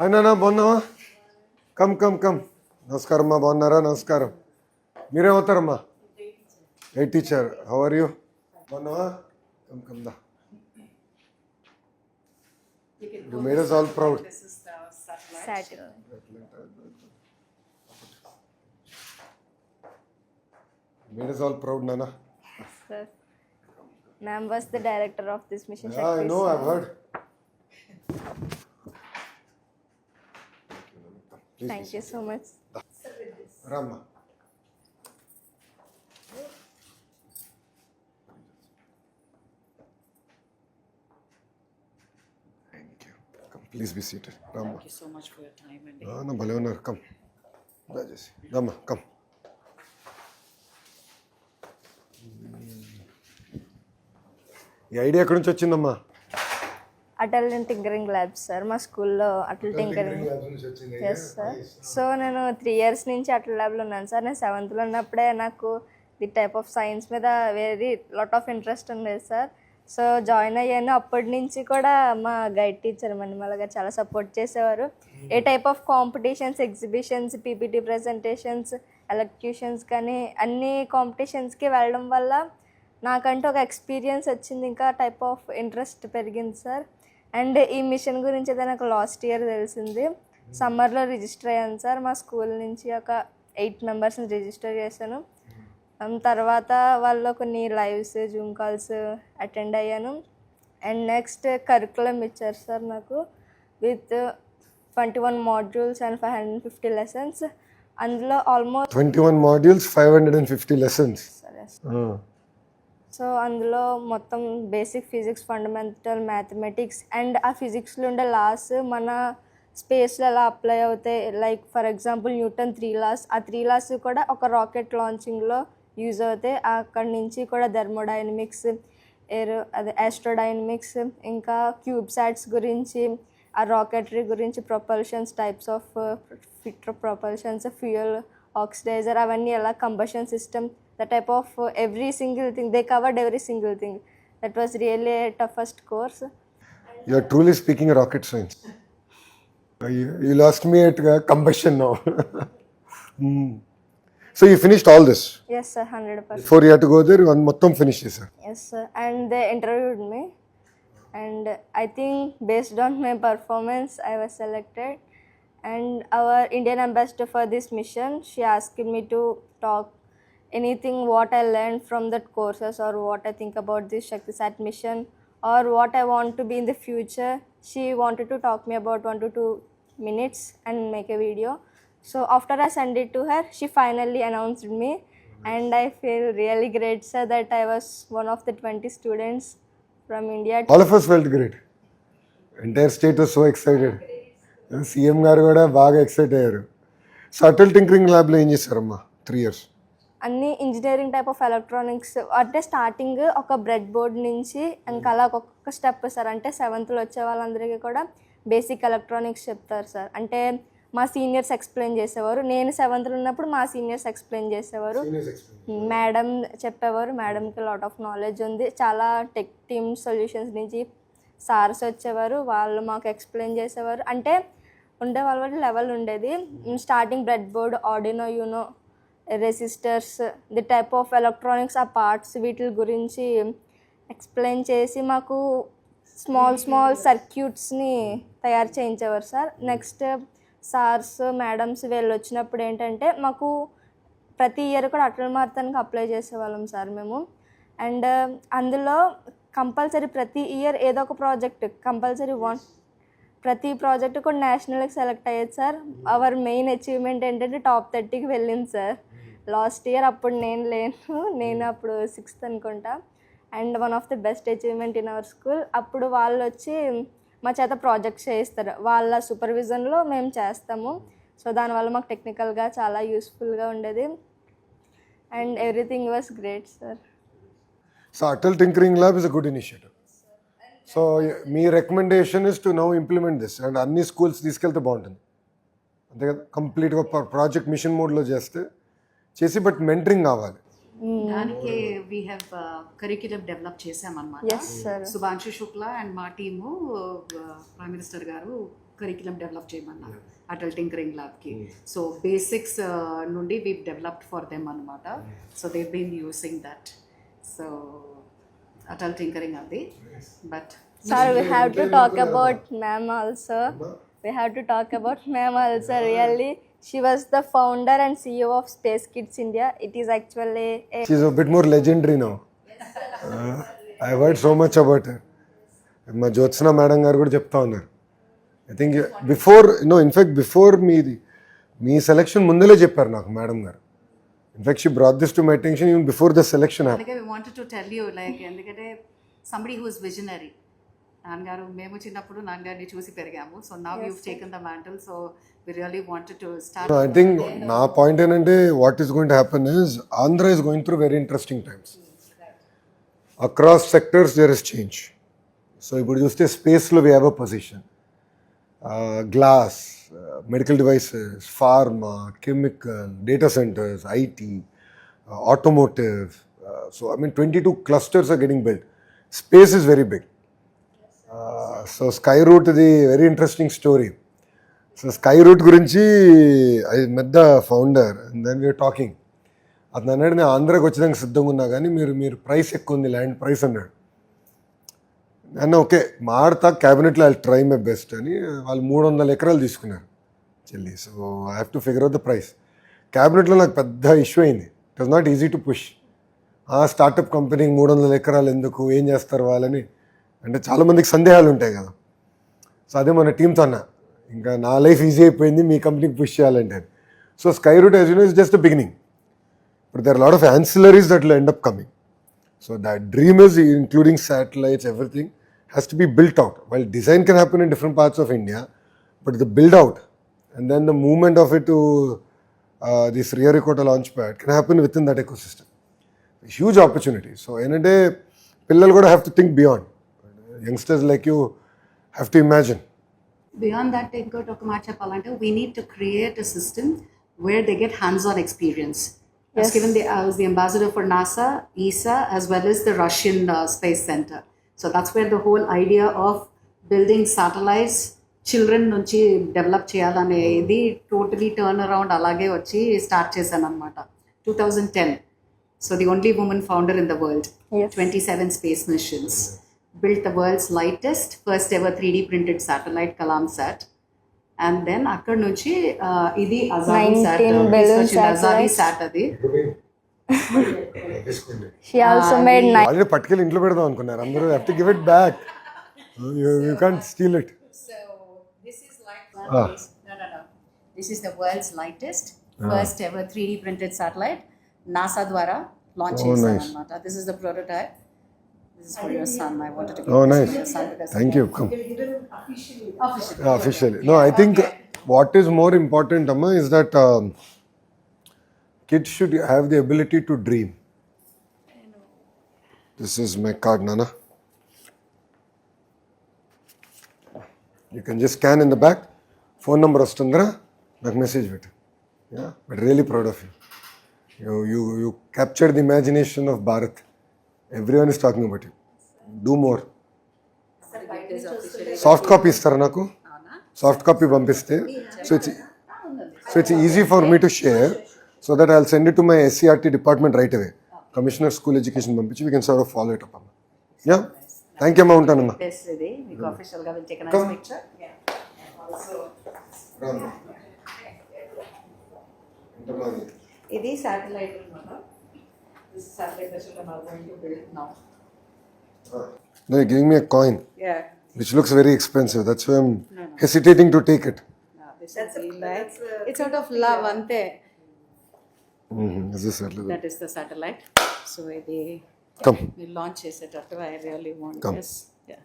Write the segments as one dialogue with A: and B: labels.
A: అయినా బాగున్నావా? Come come come. నమస్కారం అమ్మా, బాగున్నారా? నమస్కారం. మీరేమవుతారమ్మా? A teacher. How are you? బాగున్నావా? కమ్ కమ్ దా. You made us all proud.
B: This is the satellite.
A: Made us all proud, Nana.
C: Sir, ma'am was the director of this mission.
A: Yeah, I know, I've heard. Please,
C: Thank you so much.
A: Rama. Thank you. Come, please be seated. Rama.
B: Thank you so much for your time and
A: No, భలే ఉన్నారు. Come. Jesse. Rama, come. ఈ idea ఎక్కడి నుంచి వచ్చిందమ్మా?
C: Atal tinkering labs sir, మా స్కూల్లో Atal tinkering. Yes sir. So నేను 3 years నుంచి అటల్ ల్యాబ్లో ఉన్నాను సార్. నేను 7th ఉన్నప్పుడే నాకు ది టైప్ ఆఫ్ సైన్స్ మీద వెరీ లాట్ ఆఫ్ ఇంట్రెస్ట్ ఉండేది సార్. సో జాయిన్ అయ్యాను. అప్పటి నుంచి కూడా మా గైడ్ టీచర్ మణిమాల గారు చాలా సపోర్ట్ చేసేవారు. ఏ type of competitions, exhibitions, PPT presentations, elocutions కానీ అన్ని కాంపిటీషన్స్కి వెళ్ళడం వల్ల నాకంటూ ఒక ఎక్స్పీరియన్స్ వచ్చింది. ఇంకా టైప్ ఆఫ్ ఇంట్రెస్ట్ పెరిగింది సార్. అండ్ ఈ మిషన్ గురించి అయితే నాకు లాస్ట్ ఇయర్ తెలిసింది. సమ్మర్లో రిజిస్టర్ అయ్యాను సార్. మా స్కూల్ నుంచి ఒక 8 members రిజిస్టర్ చేశాను. తర్వాత వాళ్ళు కొన్ని లైవ్స్, జూమ్ కాల్స్ అటెండ్ అయ్యాను. అండ్ నెక్స్ట్ కరికులం ఇచ్చారు సార్ నాకు విత్ 21 modules and 550 lessons. అందులో ఆల్మోస్ట్
A: 21 modules, 550 lessons.
C: సరే. సో అందులో మొత్తం basic physics, fundamental mathematics and ఆ ఫిజిక్స్లో ఉండే లాస్ మన స్పేస్లో ఎలా అప్లై అవుతాయి. Like for example Newton 3 laws, ఆ 3 laws కూడా ఒక రాకెట్ లాంచింగ్లో యూజ్ అవుతాయి. అక్కడి నుంచి కూడా థర్మోడైనమిక్స్, ఆస్ట్రోడైనమిక్స్, ఇంకా క్యూబ్సాట్స్ గురించి, ఆ రాకెటరీ గురించి, ప్రొపల్షన్స్, టైప్స్ ఆఫ్ ప్రొపల్షన్స్, ఫ్యూయల్, ఆక్సిడైజర్, అవన్నీ ఎలా, combustion system, the type of every single thing. They covered every single thing. That was really a toughest course.
A: You are truly speaking rocket science. You lost me at combustion now. So you finished all this?
C: Yes sir, 100%.
A: Before you had to go there, you మొత్తం finish చేశారు.
C: Yes sir, and they interviewed me and I think based on my performance I was selected. And our Indian ambassador for this mission, she asked me to talk anything what I learned from that courses or what I think about this ShaktiSat mission or what I want to be in the future. She wanted to talk me about 1 to 2 minutes and make a video. So after I sent it to her, she finally announced me and I feel really great sir that I was one of the 20 students from India.
A: All of us felt great. Entire state was so excited. CM గారు కూడా బాగా excite అయ్యారు. So Atal tinkering ల్యాబ్లో ఏం చేశారమ్మా 3 years?
C: అన్ని engineering type of electronics అంటే starting ఒక bread board నుంచి ఇంకా అలా ఒక్కొక్క స్టెప్ సార్. అంటే 7th వచ్చే వాళ్ళందరికీ కూడా బేసిక్ ఎలక్ట్రానిక్స్ చెప్తారు సార్. అంటే మా సీనియర్స్ ఎక్స్ప్లెయిన్ చేసేవారు. నేను 7th ఉన్నప్పుడు మా సీనియర్స్ ఎక్స్ప్లెయిన్ చేసేవారు. మేడం చెప్పేవారు. మేడంకి లాట్ ఆఫ్ నాలెడ్జ్ ఉంది. చాలా టెక్ టీమ్ సొల్యూషన్స్ నుంచి సార్స్ వచ్చేవారు. వాళ్ళు మాకు ఎక్స్ప్లెయిన్ చేసేవారు. అంటే ఉండే వాళ్ళ లెవెల్ ఉండేది. Starting bread board, Arduino Uno, resistors, the type of electronics, ఆ పార్ట్స్ వీటి గురించి ఎక్స్ప్లెయిన్ చేసి మాకు స్మాల్ సర్క్యూట్స్ని తయారు చేయించేవారు సార్. నెక్స్ట్ సార్స్, మేడమ్స్ వీళ్ళు వచ్చినప్పుడు ఏంటంటే మాకు ప్రతి ఇయర్ కూడా అటల్ మారథాన్కి అప్లై చేసేవాళ్ళం సార్ మేము. అండ్ అందులో కంపల్సరీ ప్రతి ఇయర్ ఏదో ఒక ప్రాజెక్ట్ కంపల్సరీ ప్రతి ప్రాజెక్ట్ కూడా నేషనల్కి సెలెక్ట్ అయ్యేది సార్. అవర్ మెయిన్ అచీవ్మెంట్ ఏంటంటే టాప్ 30కి వెళ్ళింది సార్. లాస్ట్ ఇయర్ అప్పుడు నేను అప్పుడు 6th అనుకుంటా. And one of the best achievement in our school. అప్పుడు వాళ్ళు వచ్చి మా చేత ప్రాజెక్ట్స్ చేయిస్తారు. వాళ్ళ సూపర్విజన్లో మేము చేస్తాము. సో దానివల్ల మాకు టెక్నికల్గా చాలా యూస్ఫుల్గా ఉండేది. And everything was great sir.
A: So Atal tinkering lab is a good initiative. So me recommendation is to now implement this and అన్ని స్కూల్స్ తీసుకెళ్తే బాగుంటుంది అంతే కదా. కంప్లీట్గా ప్రాజెక్ట్ మిషన్ మోడ్లో చేసి బట్ మెంటరింగ్ కావాలి.
B: దానికి వీ హ్యావ్ కరిక్యులం డెవలప్ చేసామన్నమాట.
C: Yes, sir.
B: Shubhanshu Shukla and మా టీము ప్రైమ్ మినిస్టర్ గారు కరికులం డెవలప్ చేయమన్నారు అటల్ టింకరింగ్ ల్యాబ్కి. సో బేసిక్స్ నుండి వీ డెవలప్డ్ ఫర్ దెమ్ అనమాట. So they been using that. So Atal tinkering అది. But
C: Sir, we have to talk about ma'am also. We have to talk about ma'am also. Really, she was the founder and CEO of Space Kids India. It is actually a
A: She's a bit more legendary now. I've heard so much about her. మా Jyotsna madam గారు కూడా చెప్తా ఉన్నారు. I think before in fact before మీ selection ముందలే చెప్పారు నాకు madam గారు. In fact she brought this to my attention even before the selection happen.
B: అందుకే we wanted to tell you like ఎందుకంటే సంబడి హూ ఇస్ విజనరీ. నాన్నగారు మేము చిన్నప్పుడు నాన్నగారిని చూసి పెరిగాము. So now you've taken the mantle. So we really wanted to start.
A: I think నా point ఏంటంటే what is going to happen is Andhra is going through very interesting times. Across sectors there is change. So ఇప్పుడు చూస్తే స్పేస్లో we have a position. Glass, medical devices, pharma, chemical, data centres, IT, automotive. So I mean 22 clusters are getting built. Space is very big. So Skyroot is a very interesting story. So Skyroot గురించి I met the founder and then we were talking. అతను అన్నాడు నేను ఆంధ్రాకి వచ్చేదానికి సిద్ధంగా ఉన్నా కానీ మీరు ప్రైస్ ఎక్కువ ఉంది, ల్యాండ్ ప్రైస్ అన్నాడు. అన్న ఓకే మాడతా క్యాబినెట్లో ఐ ట్రై మై బెస్ట్ అని వాళ్ళు 300 ఎకరాలు తీసుకున్నారు చెల్లి. So I have to figure out the price. క్యాబినెట్లో నాకు పెద్ద ఇష్యూ అయింది. It was not easy to push. Startup కంపెనీకి 300 ఎకరాలు ఎందుకు, ఏం చేస్తారు వాళ్ళని అంటే చాలామందికి సందేహాలు ఉంటాయి కదా. సో అదే మన టీంతో అన్న ఇంకా నా లైఫ్ ఈజీ అయిపోయింది మీ కంపెనీకి పుష్ చేయాలంటే. So Skyroot as you know is just the beginning. But there are lot of ancillaries that will end up coming. So that dream is including satellites, everything has to be built out. While design can happen in different parts of India, but the build out and then the movement of it to this Sriharikota launchpad can happen within that ecosystem. A huge opportunity. So in a day, pillalu kuda have to think beyond. Youngsters like you have to imagine.
B: Beyond that, ఇంకోటి ఒక మాట చెప్పాలంటే we need to create a system where they get hands-on experience. I was given I was the ambassador for NASA, ESA, as well as the Russian Space Center. So that's where the whole idea of building satellites, children నుంచి develop చేయాలనేది totally turn around అలాగే వచ్చి start చేశాను అనమాట 2010. So the only woman founder in the world.
C: Yes.
B: 27 space missions. Built the world's lightest, first ever 3D printed satellite, Kalamsat. And then అక్కడ నుంచి ఇది అజారీ
C: 19 balloon
B: అజారీ
C: satellites.
B: సాట్ అది.
C: she also made 9
A: ఆల్రెడీ పట్టుకెళ్ళి ఇంట్లో పెడదాం అనుకున్నారు అందరూ. Have to give it back. You can't steel it.
B: So this is like no. This is the world's lightest, first ever 3D printed satellite. NASA ద్వారా launch చేశారు అన్నమాట. This is the prototype. This is for your son. I wanted to give
A: Oh,
B: this
A: nice.
B: for your son because
A: Thank you. Come.
B: officially.
A: Officially. No, I think what is more important, Amma, is that kids should have the ability to dream. This is my card, Nana. You can just scan in the back. Phone number ostundra. నాకు message పెట్టు. Yeah, but really proud of you. You captured the imagination of Bharat. Everyone is talking about you. Do more. Soft copy ఇస్తారా నాకు? Soft copy పంపిస్తే so it's easy for me to share so that I will send it to my SCERT department right away. Commissioner school education పంపించి we can sort of follow it up అమ్మా. Yeah thank you అమ్మా, ఉంటానమ్మా.
B: Yes, ఇది మీకు official గా will take a nice picture. ఇది satellite అన్నమాట. This is satellite that children are going to build now.
A: No, you're giving me a coin
B: Yeah.
A: which looks very expensive. That's why I'm hesitating to take it.
B: No, this is like it's out of love ante.
A: Is this it?
B: That is the satellite. So ఇది
A: Come.
B: we launch చేసేటట్టు I really want
A: Come.
B: this. Yeah.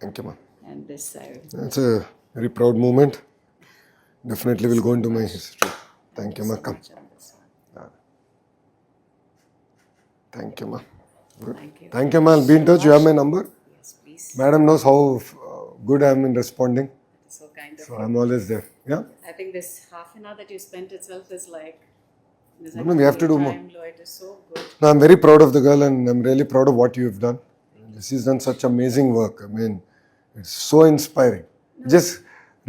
A: Thank you, ma.
B: And this side.
A: It's a very proud moment. Definitely will go into my history. Thank you, ma. Come.
B: And this one.
A: Thank you, ma. Good.
B: Thank you.
A: Thank you, ma. I'll be in touch. You have my number.
B: Yes, please.
A: Madam knows how good I am in responding.
B: So kind of.
A: So I'm always there. Yeah?
B: I think this half an hour that you spent itself is like.
A: No, we have to do more.
B: It is so good.
A: No, I'm very proud of the girl and I'm really proud of what you've done. She's done such amazing work. I mean, it's so inspiring. Just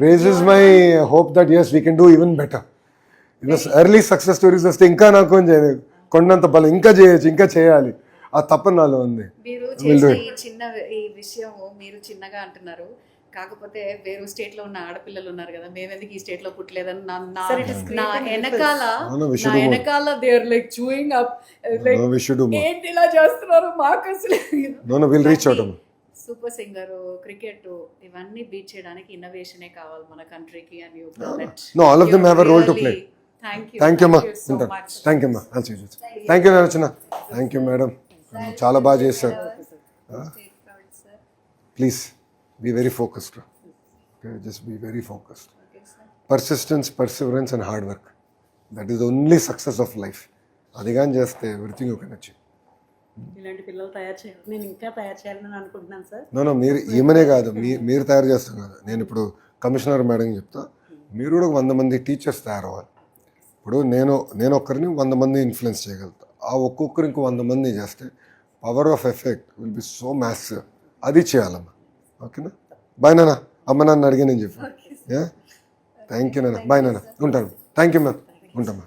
A: raises my hope that yes we can do even better. Early success stories వస్తే ఇంకా నాకు కొండంత బలం, ఇంకా చేయొచ్చు, ఇంకా చేయాలి, ఆ తప్పన నాలో ఉంది.
B: మీరు చేసిన ఈ చిన్న ఈ విషయం మీరు చిన్నగా అంటున్నారు, కాకపోతే వేరే స్టేట్ లో ఉన్న ఆడపిల్లలు ఉన్నారు కదా, మేమెందుకు ఈ స్టేట్ లో పుట్టలేదని నా వెనకాల they are like chewing up like
A: We should do more.
B: ఏంటి ఇలా చేస్తున్నారు మాకు అసలు.
A: No, we'll reach out.
B: Super singer, cricket, ఇవన్నీ బీట్ చేయడానికి ఇన్నోవేషనే కావాలి మన కంట్రీకి. And you
A: No, all of them have a role to play. Thank you అమ్మా.
B: సో
A: ఉంటాను.
B: మచ్.
A: థ్యాంక్ యూ అమ్మా. థ్యాంక్ యూ నరచన. థ్యాంక్ యూ మేడం, చాలా బాగా చేశారు. Please be very focused. Just be very focused. Persistence, perseverance and hard work, that is the only success of life. అది కానీ చేస్తే ఎవ్రీథింగ్ యూ కెన్ అచీవ్.
D: ఇలాంటి పిల్లలు తయారు చేయాలి, నేను ఇంకా తయారు చేయాలని అనుకుంటున్నాను సార్.
A: నో మీరు ఈమెనే కాదు, మీరు తయారు చేస్తాం కదా. నేను ఇప్పుడు కమిషనర్ మేడం చెప్తా, మీరు కూడా 100 మంది టీచర్స్ తయారవ్వాలి. ఇప్పుడు నేను ఒక్కరిని 100 మంది ఇన్ఫ్లుయెన్స్ చేయగలుగుతా. ఆ ఒక్కొక్కరు ఇంకో 100 మంది చేస్తే power of effect will be so massive. అది చేయాలమ్మా. ఓకేనా? బాయ్ నాన్న. అమ్మ నాన్న అడిగి నేను చెప్పాను. థ్యాంక్ యూ నాన్న. బాయ్ నాన్న. ఉంటాను. Thank you ma'am. ఉంటామ్మా.